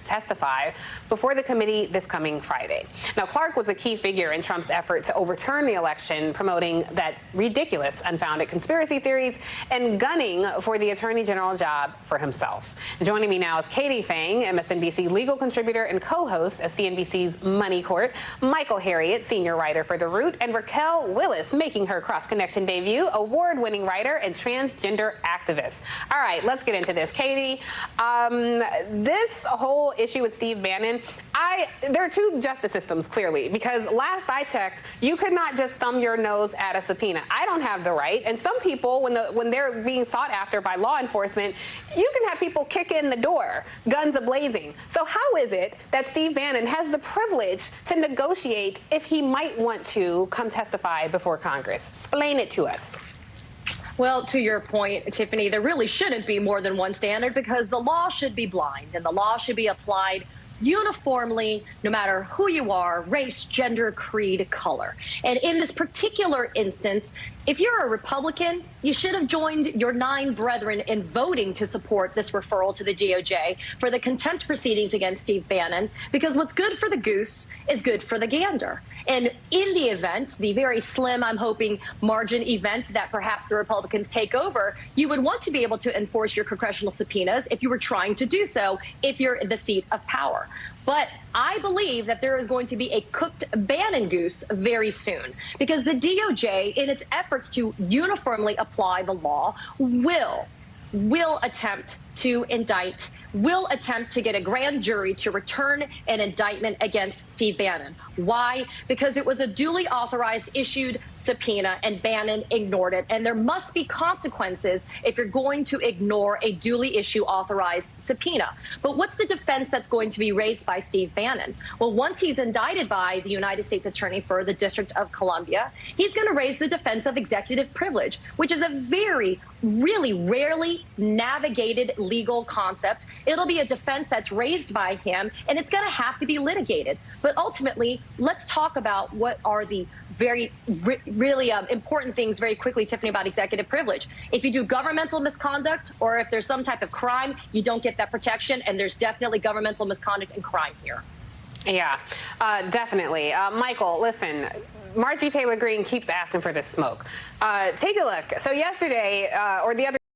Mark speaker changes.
Speaker 1: testify before the committee this coming Friday. Now, Clark was a key figure in Trump's effort to overturn the election, promoting that ridiculous, unfounded conspiracy theories and gunning for the attorney general job for himself. Joining me now is Katie Phang, Msnbc legal contributor and co-host of CNBC's Money Court, Michael Harriot, senior writer for The Root, and Raquel Willis, making her cross-connection debut, award-winning writer and transgender activist. All right, let's get into this. Katie, this whole issue with Steve Bannon, there are two justice systems, clearly, because last I checked, you could not just thumb your nose at a subpoena. I don't have the right, and some people, when they're being sought after by law enforcement, you can have people kick in the door, guns a-blazing. So how is it that Steve Bannon has the privilege to negotiate if he might want to come testify before Congress? Explain it to us.
Speaker 2: Well, to your point, Tiffany, there really shouldn't be more than one standard because the law should be blind and the law should be applied uniformly, no matter who you are, race, gender, creed, color. And in this particular instance, if you're a Republican, you should have joined your 9 brethren in voting to support this referral to the DOJ for the contempt proceedings against Steve Bannon, because what's good for the goose is good for the gander. And in the event, the very slim, I'm hoping, margin event that perhaps the Republicans take over, you would want to be able to enforce your congressional subpoenas if you were trying to do so, if you're in the seat of power. But I believe that there is going to be a cooked Bannon goose very soon, because the DOJ, in its efforts to uniformly apply the law, will attempt to indict, will attempt to get a grand jury to return an indictment against Steve Bannon. Why? Because it was a duly authorized, issued subpoena, and Bannon ignored it. And there must be consequences if you're going to ignore a duly issued authorized subpoena. But what's the defense that's going to be raised by Steve Bannon? Well, once he's indicted by the United States Attorney for the District of Columbia, he's going to raise the defense of executive privilege, which is a really rarely navigated legal concept. It'll be a defense that's raised by him, and it's going to have to be litigated. But ultimately, let's talk about what are the really important things very quickly, Tiffany, about executive privilege. If you do governmental misconduct or if there's some type of crime, you don't get that protection, and there's definitely governmental misconduct and crime here.
Speaker 1: Yeah, definitely. Michael, listen, Marjorie Taylor Greene keeps asking for this smoke. Take a look. So yesterday, or the other